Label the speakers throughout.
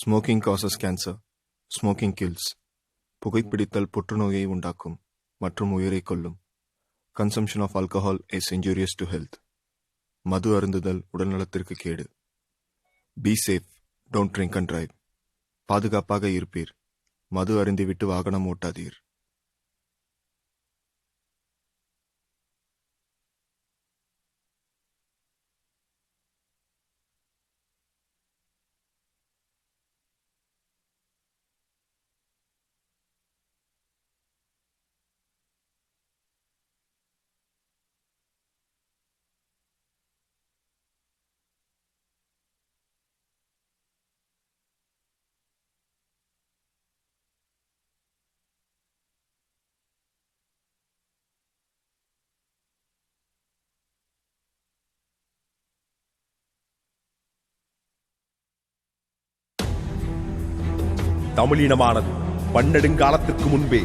Speaker 1: Smoking causes cancer. Smoking kills. புகைப்பிடித்தல் புற்றுநோயை உண்டாக்கும் மற்றும் உயிரை கொல்லும். Consumption of alcohol is injurious to health. மது அருந்துதல் உடல்நலத்திற்கு கேடு. Be safe. Don't drink and drive. பாதுகாப்பாக இருப்பீர். மது அருந்திவிட்டு வாகனம் ஓட்டாதீர்.
Speaker 2: தமிழினமானது பன்னெடுங்காலத்திற்கு முன்பே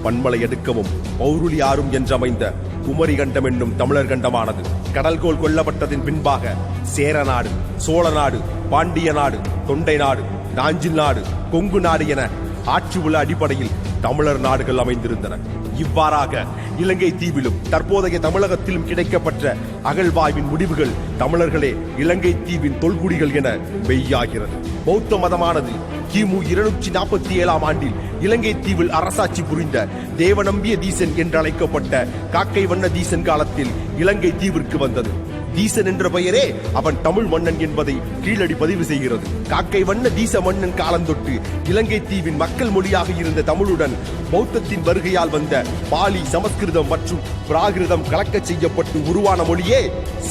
Speaker 2: பன்மலை எடுக்கவும் பௌருளி ஆறும் என்றமைந்த குமரி கண்டம் என்னும் தமிழர் கண்டமானது கடல்கோள் கொல்லப்பட்டதின் பின்பாக சேர நாடு, சோழ நாடு, பாண்டிய நாடு, தொண்டை நாடு, நாஞ்சில் நாடு, கொங்கு நாடு என ஆட்சி உள்ள அடிப்படையில் தமிழர் நாடுகள் அமைந்திருந்தன. இவ்வாறாக இலங்கை தீவிலும் தற்போதைய தமிழகத்திலும் கிடைக்கப்பட்ட அகழ்வாய்வின் முடிவுகள் தமிழர்களே இலங்கை தீவின் தொல்குடிகள் என மெய்யாகிறது. பௌத்த மதமானது கிமு 247 ஆண்டில் இலங்கை தீவில் அரசாட்சி புரிந்த தேவநம்பிய தீசன் என்றழைக்கப்பட்ட காக்கை வண்ண தீசன் காலத்தில் இலங்கை தீவிற்கு வந்தது. தீசன் என்ற பெயரே அவன் தமிழ் மன்னன் என்பதை கீழடி பதிவு செய்கிறது. காக்கை வண்ண தீச மன்னன் காலந்தொட்டு இலங்கை தீவின் மக்கள் மொழியாக இருந்த தமிழுடன் பௌத்தத்தின் வருகையால் வந்த பாலி, சமஸ்கிருதம் மற்றும் பிராகிருதம் கலக்க செய்யப்பட்டு உருவான மொழியே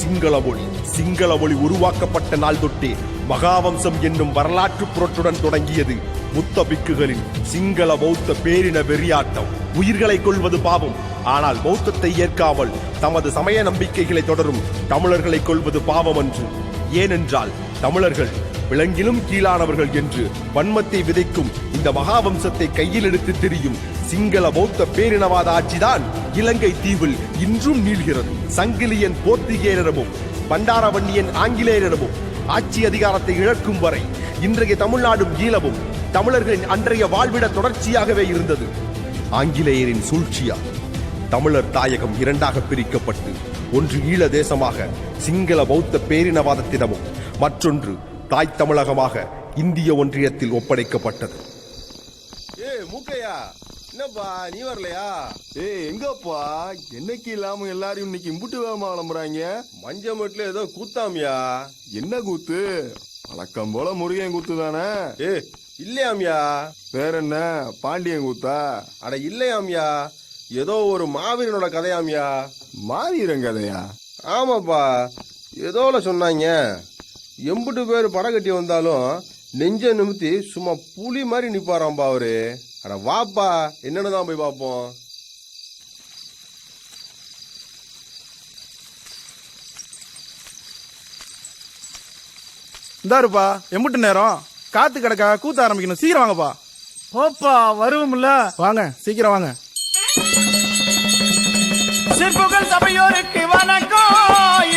Speaker 2: சிங்கள மொழி. சிங்கள மொழி உருவாக்கப்பட்ட நாள் தொட்டே மகாவம்சம் என்னும் வரலாற்று புரட்டுடன் தொடங்கியது புத்த பிக்குகளின் சிங்கள பௌத்த பேரின வெறியாட்டம். உயிர்களை கொள்வது பாவம், ஆனால் பௌத்தத்தை ஏற்காமல் தமது சமய நம்பிக்கைகளை தொடரும் தமிழர்களை கொள்வது பாவம் அன்று. ஏனென்றால் தமிழர்கள் விலங்கிலும் கீழானவர்கள் என்று வன்மத்தை விதைக்கும் இந்த மகாவம்சத்தை கையில் எடுத்து திரியும் சிங்கள பௌத்த பேரினவாத ஆட்சிதான் இலங்கை தீவில் இன்றும் நீள்கிறது. சங்கிலியன் போர்த்துகேயரிடமும் பண்டாரவன்னியன் ஆங்கிலேயரிடமும் ஆட்சி அதிகாரத்தை இழக்கும் வரை இன்றைய தமிழ்நாடும் ஈழமும் தமிழர்களின் அன்றைய வாழ்விட தொடர்ச்சியாகவே இருந்தது. ஆங்கிலேயரின் சூழ்ச்சியால் தமிழர் தாயகம் இரண்டாக பிரிக்கப்பட்டு ஒன்று ஈழ தேசமாக சிங்கள பௌத்த பேரினவாதத்திடமும் மற்றொன்று தாய் தமிழகமாக இந்திய ஒன்றியத்தில் ஒப்படைக்கப்பட்டது.
Speaker 3: மூக்கையா, என்னப்பா நீ வரலையா?
Speaker 4: எங்கப்பா என்னைக்கு இல்லாம எல்லாரும் இன்னைக்கு இம்புட்டு வேகமா கிளம்புறாங்க.
Speaker 3: மஞ்சமட்டுல ஏதோ கூத்தாமியா?
Speaker 4: என்ன கூத்து? வழக்கம் போல முருகன் கூத்து தானே?
Speaker 3: இல்லையாமியா.
Speaker 4: வேற என்ன பாண்டியன் கூத்தா?
Speaker 3: அட இல்லையாமியா, ஏதோ ஒரு மாவீரனோட கதையாமியா.
Speaker 4: மாவீரன் கதையா?
Speaker 3: ஆமாப்பா, ஏதோல சொன்னாங்க. எம்புட்டு பேர் படம் கட்டி வந்தாலும் நெஞ்ச நிமித்தி சும்மா புலி மாதிரி நிப்பாராம்பா அவரு. அட வாப்பா, என்னன்னு தான் போய் பார்ப்போம்.
Speaker 5: இந்தாருப்பா, எம்புட்டு நேரம் காத்து கிடக்கா, கூத்த ஆரம்பிக்கணும். சீக்கிரம் வாங்கப்பா.
Speaker 6: போப்பா, வருவோம்ல.
Speaker 5: வாங்க, சீக்கிரம் வாங்க.
Speaker 6: சிற்புகள் சபையோருக்கு வணக்கம்,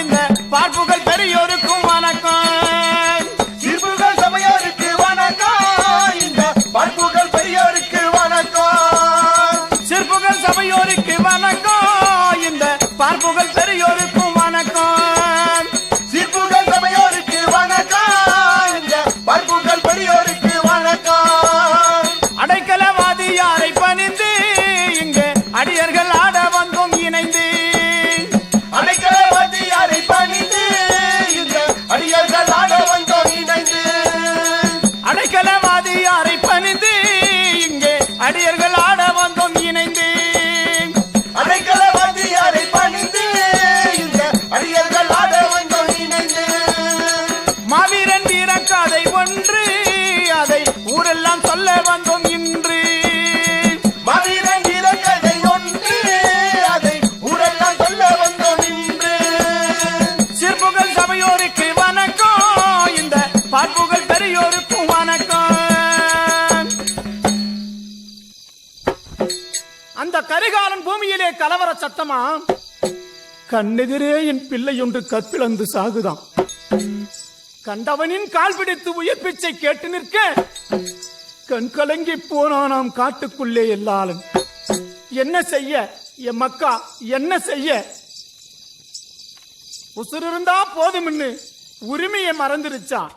Speaker 6: இந்த பார்ப்புகள் பெரியோருக்கும் வணக்கம். சிற்புகள் சபையோருக்கு வணக்கம், இந்த பார்ப்புகள் பெரியோருக்கு வணக்கம். சிற்புகள் சபையோருக்கு வணக்கம், இந்த பார்ப்புகள் பெரியோருக்கும் வணக்கம். சிற்புகள் சபையோருக்கு வணக்கம், இந்த பார்ப்புகள் பெரியோருக்கு வணக்கம். அடைக்கலவாதி யாரை பணிந்து இங்கு அடியர்கள் ஆட வந்தோம் இணைந்து. அடைக்கலவாதி யாரை பணிந்து இங்கு அடியர்கள் ஆட வந்தோம் இணைந்து. அடைக்கலவாதி யாரை பணிந்து இங்கு அடியர்கள் ஆட வந்தோம் இணைந்து. அடைக்கலவாதி யாரை பணிந்து இங்கு அடியர்கள் ஆட வந்தோம் இணைந்து. மாவீரன் வீரக்காதை ஒன்று, அதை ஊரெல்லாம் சொல்ல வந்தோம் இன்று. மாவீரன் வீரக்கதை ஒன்று, அதை ஊரெல்லாம் சொல்ல வந்தோம் இன்று. சிற்புகள் சபையோருக்கு வணக்கம், இந்த பார்ப்புகள் பெரியோருக்கும் வணக்கம். அந்த கரிகாலன் பூமியிலே கலவர சத்தமா, கண்ணெதிரே என் பிள்ளை ஒன்று கற்பிழந்து சாகுதான். கண்டவனின் கால் பிடித்து உயிர் பிச்சை கேட்டு நிற்க
Speaker 7: கண் கலங்கி போனானாம் காட்டுக்குள்ளே எல்லாரும். என்ன செய்ய என் மக்கா, என்ன செய்ய? உசுர் இருந்தா போதும்னு உரிமையை மறந்துருச்சான்.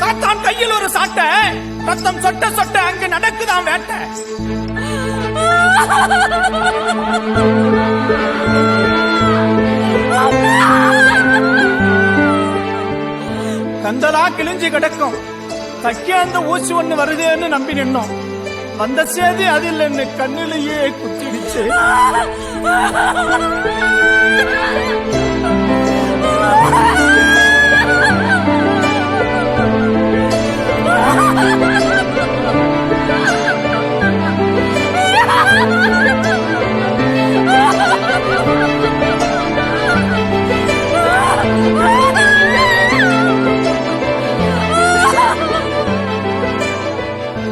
Speaker 7: சாத்தான் கையில் ஒரு சாட்டை, ரத்தம் சொட்ட சொட்ட அங்கு நடக்குதான் வேட்டை. கந்தலா கிழிஞ்சு கிடக்கும். தைக்க அந்த ஊசி ஒண்ணு வருதேன்னு நம்பி நின்னோம். வந்த சேதி அது இல்லைன்னு கண்ணிலேயே குத்திடுச்சு.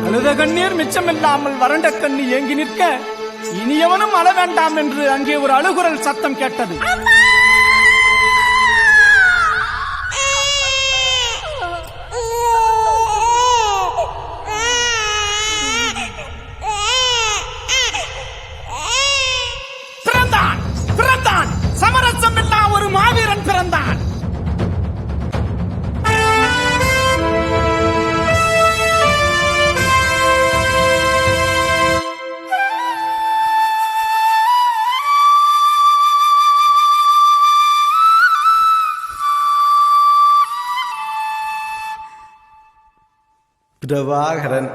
Speaker 7: அழுத கண்ணீர் மிச்சமில்லாமல் வறண்ட கண்ணி ஏங்கி நிற்க, இனியவனும் அழ வேண்டாம் என்று அங்கே ஒரு அழுகுரல் சத்தம் கேட்டது. பிறந்தான் பிறந்தான், சமரசம் இல்லா ஒரு மாவீரன் பிறந்தான்.
Speaker 6: பிரபாகரன்.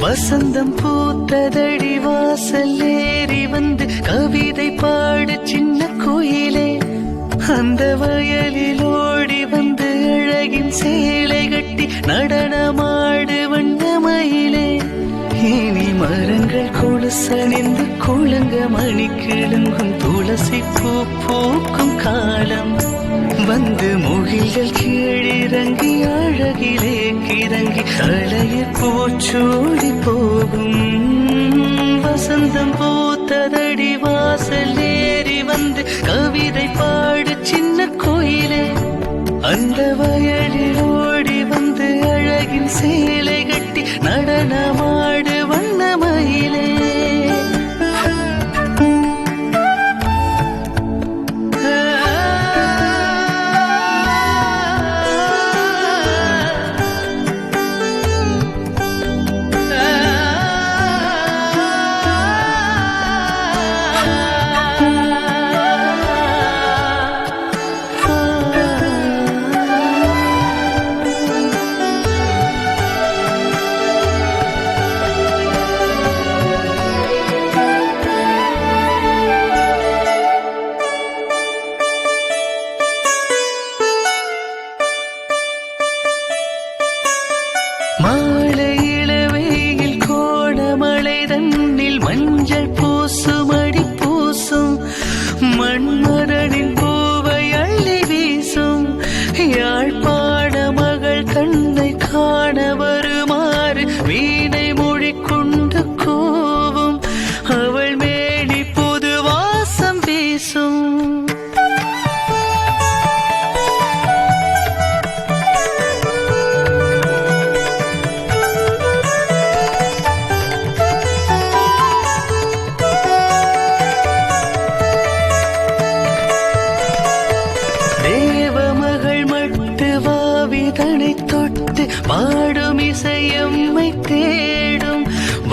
Speaker 8: வசந்தம் பூத்ததடி வாசல் ஏறி வந்து கவிதை பாடு சின்ன கோயிலே. அந்த வயலில் ஓடி வந்து அழகின் சேலை கட்டி நடனமாடு வண்ணமயிலே. இனி மரங்கள் கொலுசணிந்து குளங்க மணி கிழங்கும் துளசி பூ பூக்கும் காலம் வந்து முகில்கள் கீழிறங்கி அழகிலே கிறங்கி அழைய பூச்சூடி போகும். வசந்தம் பூத்ததடி வாசல் ஏறி வந்து கவிதை பாடு சின்ன கோயிலே. அந்த வயலில் ஓடி வந்து அழகின் சேலை கட்டி நடனமாடு வண்ணமயிலே.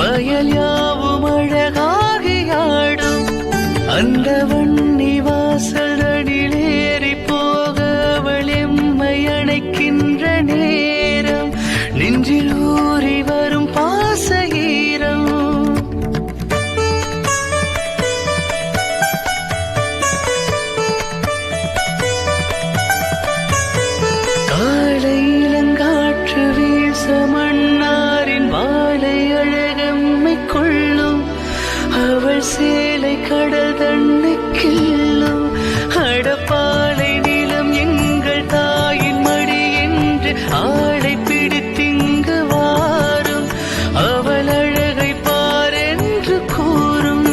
Speaker 8: வயல் யாவும் அழகாகியாடும் அந்த வன்னி வாசல் அடிலேறி போக அவள் எம்மை அணைக்கின்ற நேரம் நெஞ்சில் ஊறி வரும் பாச ஈரம் காலையிலங்காற்று வீச மன்னாரின் வாழை அழகம்மை கொள்ளும் அவள் சேலை கடல் தன்னை கிள்ளும் அடப்பாலை நிலம் எங்கள் தாயின் மடி என்று ஆளை பிடித்திங்கு வாரும் அவள் அழகை பாரென்று கூறும்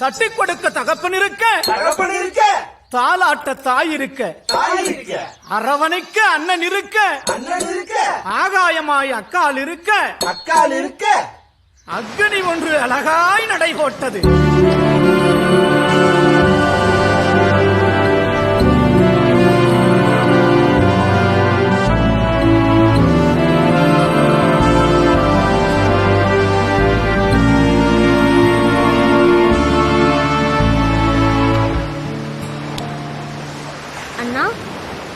Speaker 7: தட்டி கொடுக்க தகப்பன் இருக்க,
Speaker 6: தகப்பன் இருக்க,
Speaker 7: தாலாட்ட தாய் இருக்க,
Speaker 6: தாய் இருக்க,
Speaker 7: அரவணைக்க அண்ணன் இருக்க,
Speaker 6: அண்ணன் இருக்க,
Speaker 7: ஆகாயமாய் அக்கால் இருக்க,
Speaker 6: அக்கால் இருக்க,
Speaker 7: அக்னி ஒன்று அழகாய் நடை போட்டது.
Speaker 9: அண்ணா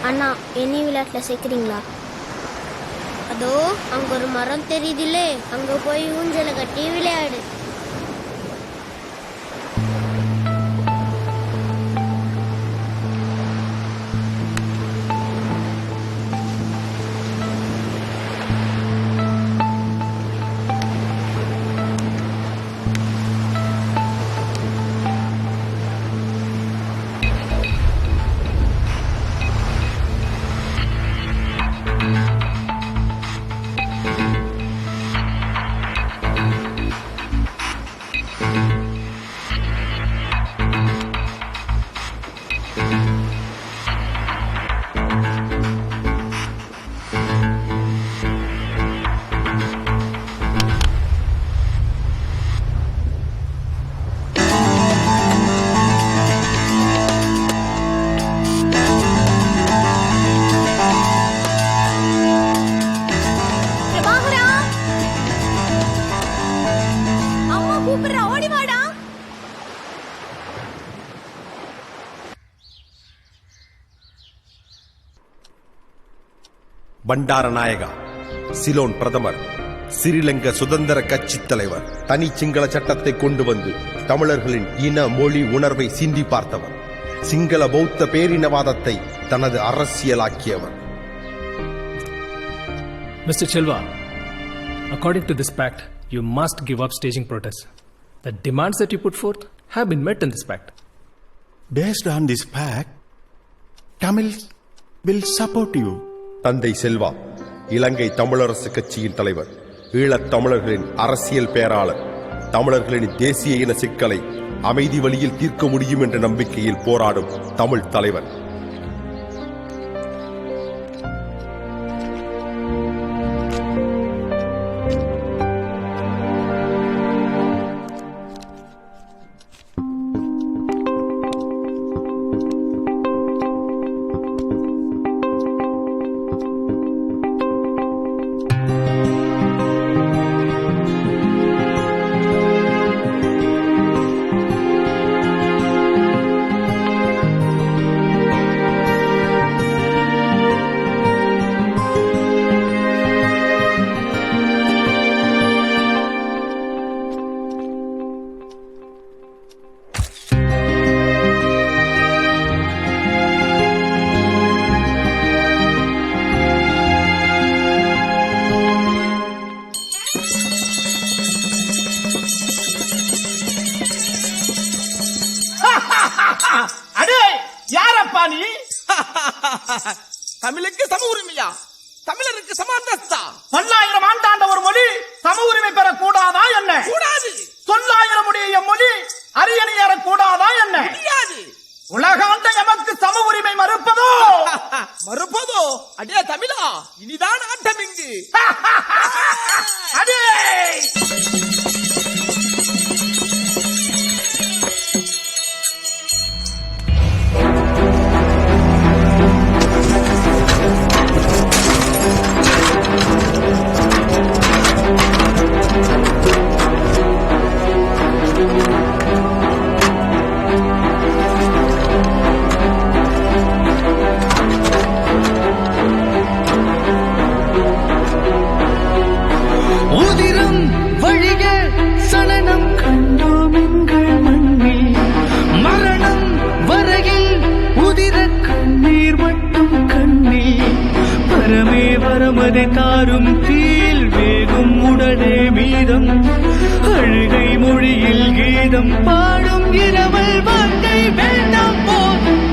Speaker 9: அண்ணா என்னை விளையாட்டுல சேர்க்குறீங்களா? அதோ அங்க ஒரு மரம் தெரியுதுல்லே, அங்க போய் ஊஞ்சலை கட்டி விளையாடு.
Speaker 2: பண்டாரநாயகா, சிலோன் பிரதமர், ஸ்ரீலங்கா சுதந்திர கட்சி தலைவர், தனி சிங்கள சட்டத்தை கொண்டு வந்து தமிழர்களின் இன மொழி உணர்வை சிந்தி பார்த்தவர், சிங்கள பௌத்த பேரினவாதத்தை தனது அரசியலாக்கியவர்.
Speaker 10: Mr. Chelva, according to this pact, you must give up staging protests. The demands that you put forth have been met in this pact.
Speaker 4: Based on this pact, Tamils will support you.
Speaker 2: தந்தை செல்வா, இலங்கை தமிழரசு கட்சியின் தலைவர், ஈழத் தமிழர்களின் அரசியல் பேராளர், தமிழர்களின் தேசிய இன சிக்கலை அமைதி வழியில் தீர்க்க முடியும் என்ற நம்பிக்கையில் போராடும் தமிழ் தலைவர்.
Speaker 7: அடே யாரப்பா நீ? தமிழுக்கு சம உரிமையா? தமிழருக்கு சம அந்தஸ்தா? 1000 ஆண்டாண்ட ஒரு மொழி சம உரிமை பெற கூடாதா என்ன? கூடாது. 900 உடைய மொழி அரியணை ஏற கூடாதா என்ன? முடியாது.
Speaker 6: உலகாண்ட எமக்கு சம உரிமை மறுப்பதோ மறுப்பதோ? அடே தமிழா, இனிதான் ஆட்டம் இங்கு. அடே
Speaker 8: உதிரம் வழிக சலனம் கண்டோம் எங்கள் மண்ணில், மரணம் வரையில் உதிர கண்ணீர் மட்டும் கண்ணில், பரமே வரமதை தாரும் தீயில் வேகும் உடனே மீதம், அழுகை மொழியில் கீதம் பாடும் இரவல் வாழ்க்கை வேண்டாம் போதும்.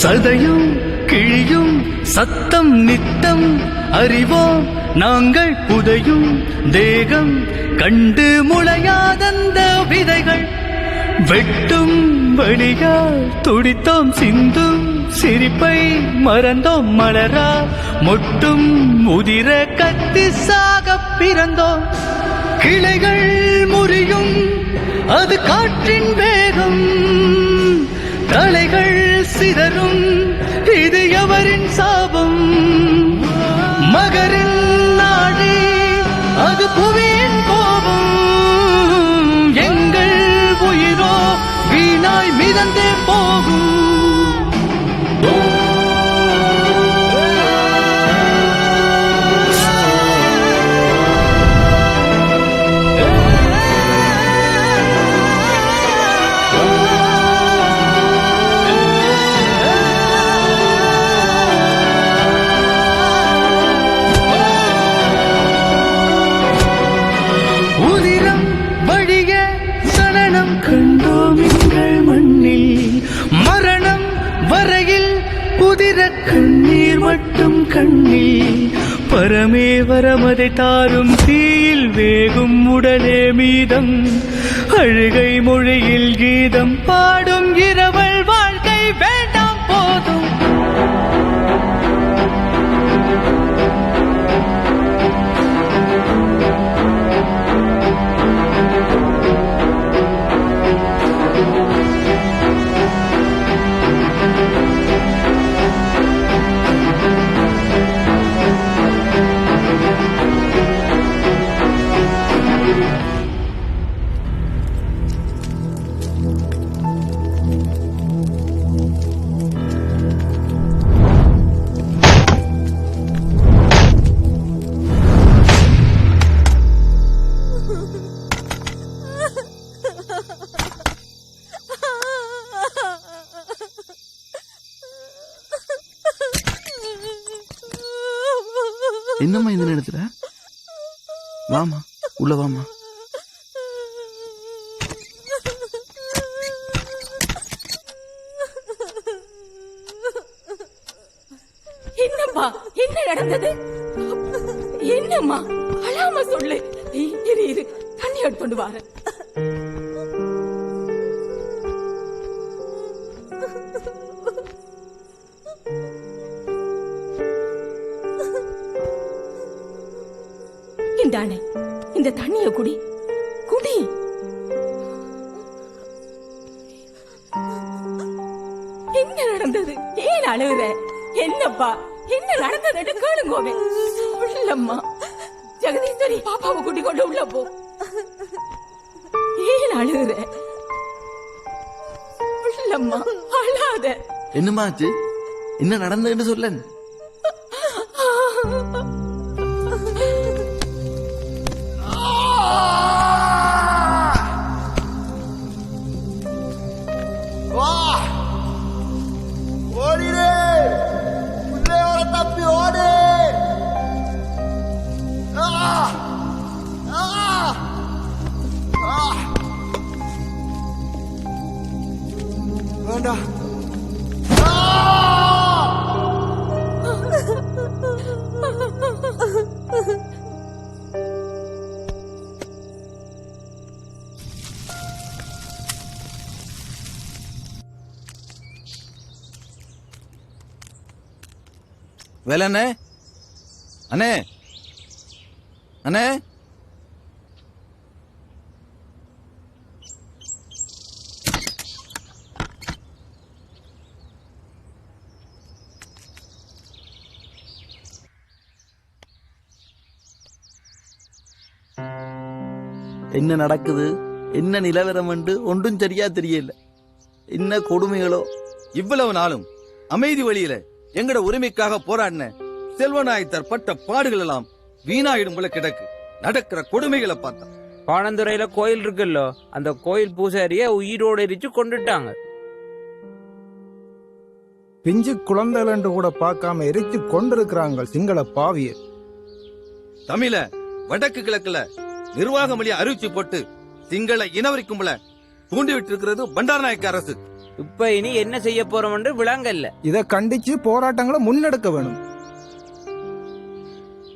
Speaker 8: சதையும் கிழியும் சத்தம் நித்தம் அறிவோம் நாங்கள், புதையும் தேகம் கண்டு முளையாதந்த விதைகள், வெட்டும் வழியால் துடித்தோம் சிந்தும் சிரிப்பை மறந்தோம், மலரா மொட்டும் உதிர கத்தி சாக பிறந்தோம், கிளைகள் முறியும் அது காற்றின் வேகம், தலைகள் சிதறும் இது எவரின் சாபம், மகரின் நாடி அது புவியின் கோபம், எங்கள் உயிரோ வீணாய் மிதந்தே போகும். உதிரம் வழிய சலனம் கண்டோம் எங்கள் மண்ணில், மரணம் வரையில் உதிர கண்ணீர் மட்டும் கண்ணில், பரமே வரமதை தாரும் தீயில் வேகும் உடனே மீதம், அழுகை மொழியில் கீதம் பாடும் இரவல் வாழ்க்கை வேண்டாம் போதும்.
Speaker 6: என்னம்மா இந்த நேரத்துல? வாமா, உள்ள வாமா.
Speaker 11: என்னம்மா, என்ன நடந்தது? என்னம்மா, அழாம சொல்லு. இரு இரு, தண்ணி எடுத்துட்டு வாரேன். இந்தானே, இந்த தண்ணிய குடி குடி. என்ன நடந்தது? ஏன் அழுகுற? என்னப்பா, என்ன நடந்தது கேளுங்கோவே. சொல்லம்மா. ஜெகதீஸ்வரி, பாப்பாவை கூட்டி கொண்டு உள்ள போ. ஏன் அழுகுற? சொல்லம்மா, அழாத.
Speaker 6: என்னமாச்சு? என்ன நடந்ததுன்னு சொல்ல.
Speaker 3: ஓடிடு
Speaker 5: வேண்டாம்டா.
Speaker 6: வேலண்ணே, அண்ணே, அண்ணே,
Speaker 12: என்ன நடக்குது, என்ன நிலவரம் என்று ஒன்றும் சரியா தெரியல. என்ன கொடுமைகளோ.
Speaker 6: இவ்வளவு நாளும் அமைதி வழியில எங்கட உரிமைக்காக போராடின செல்வநாயத்தர் பட்ட பாடுகள் எல்லாம் வீணாயிடும் போல கிடக்கு. நடக்கிற கொடுமைகளை பார்த்தா.
Speaker 13: பாணந்துறையில கோயில் இருக்குல்ல, அந்த கோயில் பூசாரிய உயிரோடு எரிச்சு கொண்டுட்டாங்க.
Speaker 5: பிஞ்சு குழந்தைகள் என்று கூட பார்க்காம எரிச்சு கொண்டிருக்கிறாங்க சிங்கள பாவிய.
Speaker 6: தமிழ வடக்கு கிழக்குல நிர்வாக மொழியை அறிவிச்சு போட்டு சிங்கள இனவரி கும்பல தூண்டி விட்டு இருக்கிறது பண்டாரநாயக்க அரசு.
Speaker 13: இப்ப இனி என்ன செய்ய போறோம் என்று விளங்கல்ல.
Speaker 5: இதை கண்டிச்சு போராட்டங்களை முன்னெடுக்க வேணும்.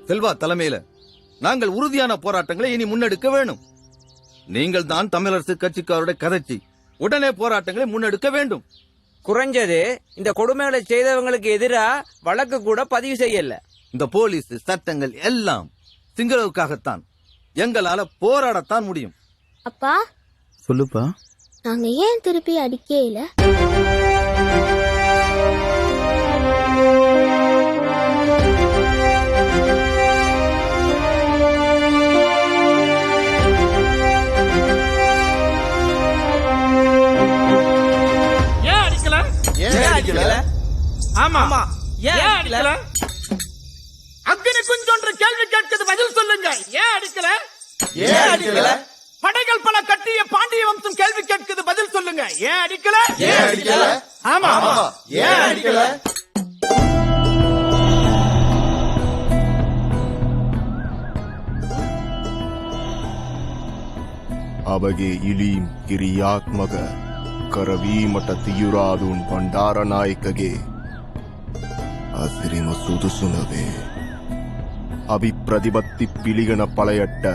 Speaker 6: செல்வா தலைமையில நாங்கள் உறுதியான போராட்டங்களை இனி முன்னெடுக்க வேணும். நீங்கள் தான் தமிழரசு கட்சிக்காரோட கதைச்சி உடனே போராட்டங்களை முன்னெடுக்க வேண்டும்.
Speaker 13: குறைஞ்சது இந்த கொடுமைகளை செய்தவங்களுக்கு எதிரா வழக்கு கூட பதிவு செய்யல.
Speaker 6: இந்த போலீஸ் சட்டங்கள் எல்லாம் சிங்களவுக்காகத்தான். எங்களால போராடத்தான் முடியும்.
Speaker 9: அப்பா
Speaker 12: சொல்லுப்பா.
Speaker 9: நாங்க ஏன் திருப்பி அடிக்கே இல்ல?
Speaker 7: ஏன் அடிக்கல?
Speaker 3: ஏன் அடிக்கல?
Speaker 7: ஆமா, ஏன் அடிக்கல? அக்னி குஞ்சொன்று கேள்வி கேட்கிறது, பதில் சொல்லுங்க. ஏன் அடிக்கல?
Speaker 3: ஏன் அடிக்கல?
Speaker 7: படைகள் பல கட்டிய பாண்டிய வம்சம் கேள்வி கேட்கிறது, பதில் சொல்லுங்க. ஏன் அடிக்கல?
Speaker 3: ஏன் அடிக்கல?
Speaker 7: ஆமா,
Speaker 3: ஏன் அடிக்கல?
Speaker 1: ಅಬಗೆ ಇಲೀಂ ಕಿರಿಯಾತ್ಮಗ ಕರವೀಮಠ ತಿಯುರಾದೂನ್ ಭಂಡಾರ ನಾಯಕಗೆ ಹಸಿರಿನ ಸುದುಸುನವೇ ಅಭಿಪ್ರತಿಪತ್ತಿ ಪಿಲಿಗನ ಪಳೆಯಟ್ಟ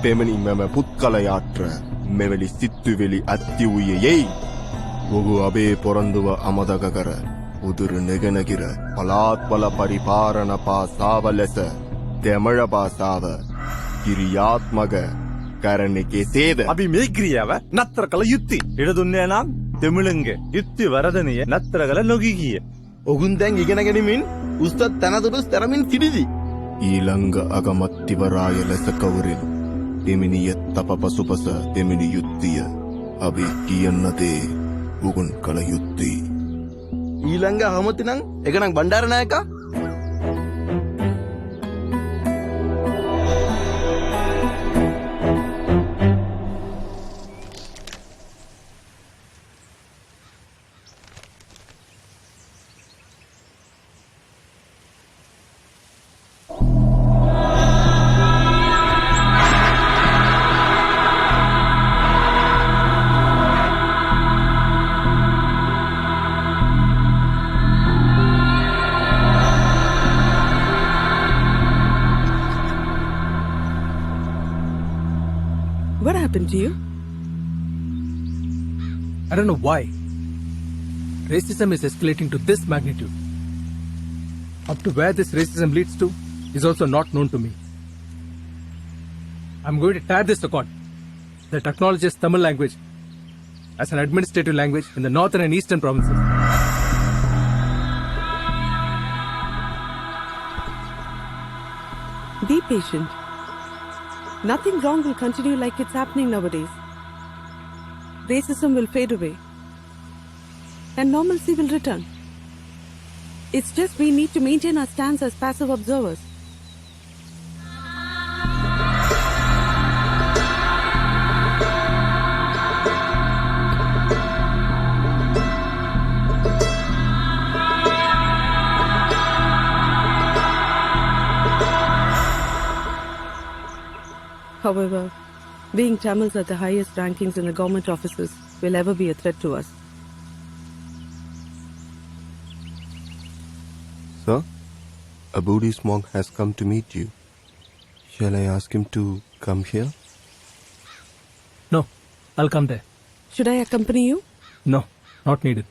Speaker 1: ಪೆಮನಿ ಮೆಮ ಪುತ್ಕಲಯಾಟ್ರ ಮೆವೆಲಿ ಸಿತ್ತುವೆಲಿ ಅತ್ತಿ ಉಯ್ಯೇ ಒಗು ಅಬೇ ಪೊರಂದುವ ಅಮದಗಗರ ಉದುರು ನೆಗನಗಿರ ಪಲಾತ್ಬಲ ಪರಿಪಾರಣ ಪಾ ಸಾವಲೆಸ ತೆಮಳ ಪಾ ಸಾವ ಕಿರಿಯಾತ್ಮಗ ಕಾರಣಕ್ಕೆ ಸೇದ
Speaker 4: ಅಭಿ ಮೇಗ್ರಿಯವ ನತ್ರಕಲ ಯುತ್ತಿ ಇಡದುನ್ನೇನಾಂ ತೆಮಿಳುಂಗೆ ಯುತ್ತಿ ವರದನಿಯ ನತ್ರಗಲ ನೊಗಿಗಿಯ
Speaker 12: ඔගුන්දැන් ඉගෙනගැනීමෙන් උස්තත් තැනතුරු ස්තරමින් සිටිදි.
Speaker 1: ඊළඟ අගමත්තිවරාය ලෙස කවරින් දෙමිනිය තප පසුපස දෙමිනි යුත්තිය අභි කියන්නතේ උගුන් කළ යුත්ති.
Speaker 12: ඊළඟ අහමතිනං එකනං බණ්ඩාරනායකා.
Speaker 11: What happened to you?
Speaker 10: I don't know why. Racism is escalating to this magnitude. Up to where this racism leads to is also not known to me. I'm going to tear this record that acknowledges Tamil language as an administrative language in the northern and eastern provinces.
Speaker 11: Be patient. Nothing wrong will continue like it's happening nowadays. Racism will fade away. And normalcy will return. It's just we need to maintain our stance as passive observers. However, being Tamils at the highest rankings in the government offices will ever be a threat to us.
Speaker 3: Sir, a Buddhist monk has come to meet you. Shall I ask him to come here?
Speaker 10: No, I'll come there.
Speaker 11: Should I accompany you?
Speaker 10: No, not needed.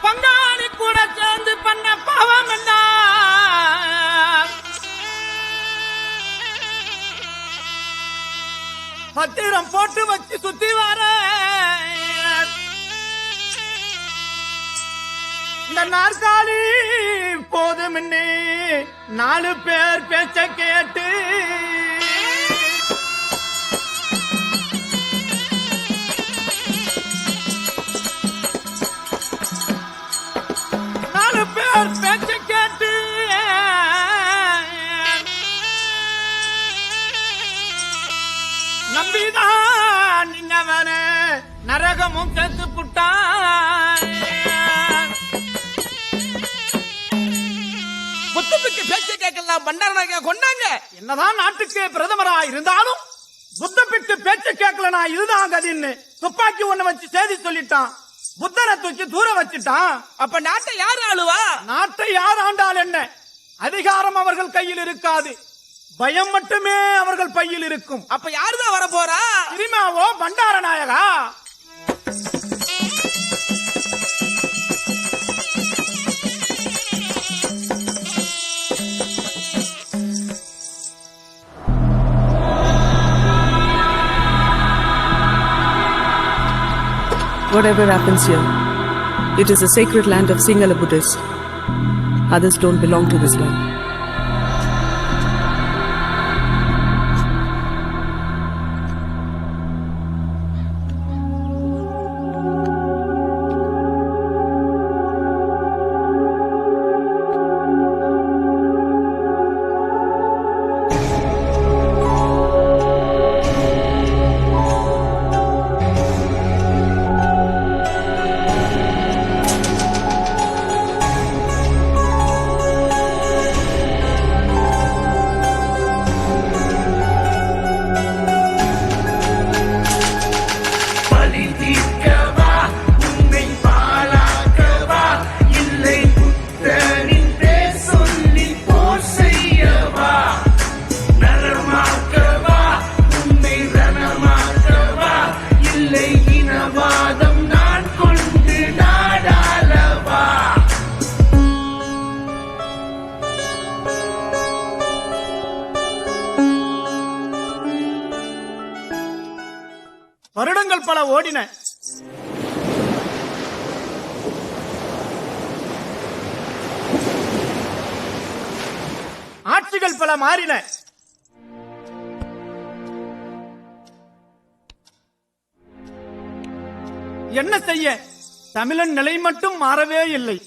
Speaker 7: பங்காளி கூட சேர்ந்து பண்ண பாவம் என்ன? பத்திரம் போட்டு வச்சு சுத்தி வர இந்த நாற்காலி போதும் 4 பேர் பேச்ச கேட்டு பேச்ச கேட்டு நம்பிதான் நின்னவன நரகமும் செத்து புட்டான். புத்தபிக்கு பேச்ச கேட்கலாம் பண்டாரநாயக கொண்டாங்க. என்னதான் நாட்டுக்கு பிரதமரா இருந்தாலும் புத்தபிக்கு பேச்ச கேட்கலனா இதுதான் கதின்னு துப்பாக்கி ஒண்ணு வச்சு செய்தி சொல்லிட்டான். புத்தரை தூக்கி தூர வச்சுட்டான். அப்ப நாட்டை யார் ஆளுவா? நாட்டை யார் ஆண்டால் என்ன? அதிகாரம் அவர்கள் கையில் இருக்காது, பயம் மட்டுமே அவர்கள் பையில் இருக்கும். அப்ப யாருதான் வர போறா? சினிமாவோ Bandaranaike?
Speaker 11: Whatever happens here, it is a sacred land of Sinhala Buddhists. Others don't belong to this land.
Speaker 7: வருடங்கள் பல ஓடின. ஆட்சிகள் பல மாறின. என்ன செய்ய, தமிழன் நிலை மட்டும் மாறவே இல்லை.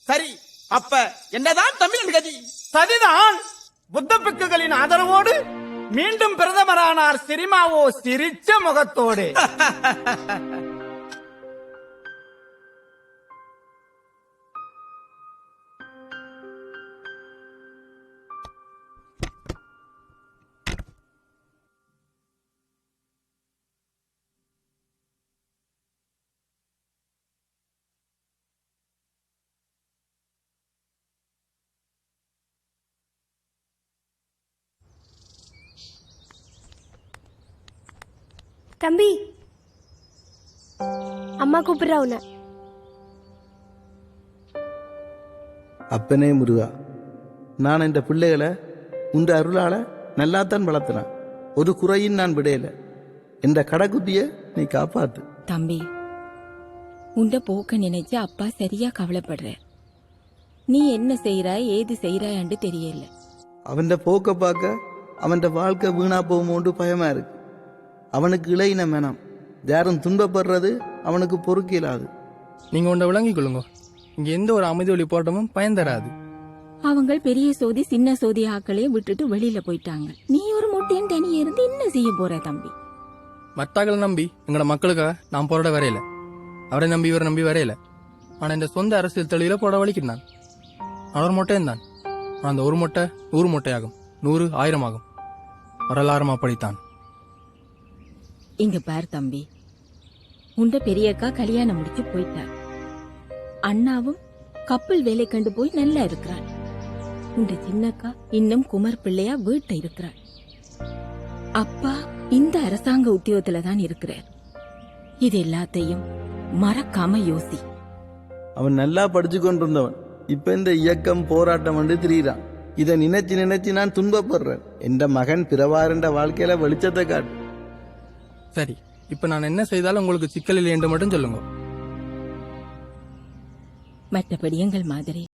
Speaker 7: சரி, அப்ப என்னதான் தமிழன் கதி? சரிதான். புத்த பிக்குகளின் ஆதரவோடு மீண்டும் பிரதமரானார் சிரிமாவோ சிரிச்ச முகத்தோடு.
Speaker 9: தம்பி, அம்மா கூப்பிடுறா உன்னை.
Speaker 12: அப்பனே முருகா, நான் இந்த பிள்ளைகளை உண்ட அருளால நல்லாத்தான் வளர்த்தினான். ஒரு குறையும் நான் விடையில. என்ற கடைக்குட்டிய நீ காப்பாத்து.
Speaker 14: தம்பி, உண்ட போக்க நினைச்சு அப்பா சரியா கவலைப்படுற. நீ என்ன செய்யறாய் ஏது செய்யறாயன்னு தெரியல.
Speaker 12: அவன் போக்க பார்க்க அவன் வாழ்க்கை வீணா போகுமோண்டு பயமா இருக்கு. அவனுக்கு இளையின மேனம் யாரும் துன்பப்படுறது அவனுக்கு பொறுக்கலாது.
Speaker 10: நீங்க உண்ட விளங்கிக் கொள்ளுங்க. இங்க எந்த ஒரு அமைதி வழி போட்டமும் பயன் தராது.
Speaker 14: அவங்க பெரிய சோதி சின்ன சோதி ஆக்களையும் விட்டுட்டு வெளியில போயிட்டாங்க. நீ ஒரு மொட்டையன் தனியே இருந்து என்ன செய்ய போற தம்பி?
Speaker 10: மத்தாக்களை நம்பி எங்களோட மக்களுக்காக நான் போராட வரையில, அவரை நம்பி இவரை நம்பி வரையில. ஆனா இந்த சொந்த அரசியல் தெளிவில போட வலிக்கிட்டான். நான் ஒரு மொட்டையன் தான். ஆனா அந்த ஒரு மொட்டை 100 மொட்டையாகும், 100 1000 ஆகும். வரலாறும் அப்படித்தான்.
Speaker 14: இங்க பார் தம்பி, உண்ட பெரியக்கா கல்யாணம் முடிச்சு போயிட்டார். அண்ணாவும் கப்பல் வேலை கண்டு போய் நல்லா இருக்கிறான். உண்ட சின்னக்கா இன்னும் குமர் பிள்ளையா வீட்டை இருக்கிறாள். அப்பா இந்த அரசாங்க உத்தியோகத்துல தான் இருக்கிறார். இது எல்லாத்தையும் மறக்காம யோசி.
Speaker 12: அவன் நல்லா படிச்சு கொண்டிருந்தவன் இப்ப இந்த இயக்கம் போராட்டம் வந்து திரியிறான். இதை நினைச்சு நினைச்சு நான் துன்பப்படுறேன். என்ற மகன் பிறவாரண்ட வாழ்க்கையில வெளிச்சத்தை காட்டு.
Speaker 10: சரி, இப்ப நான் என்ன செய்தாலும் உங்களுக்கு சிக்கல் இல்லை என்று மட்டும் சொல்லுங்க.
Speaker 14: மற்றபடி எங்கள் மாதிரி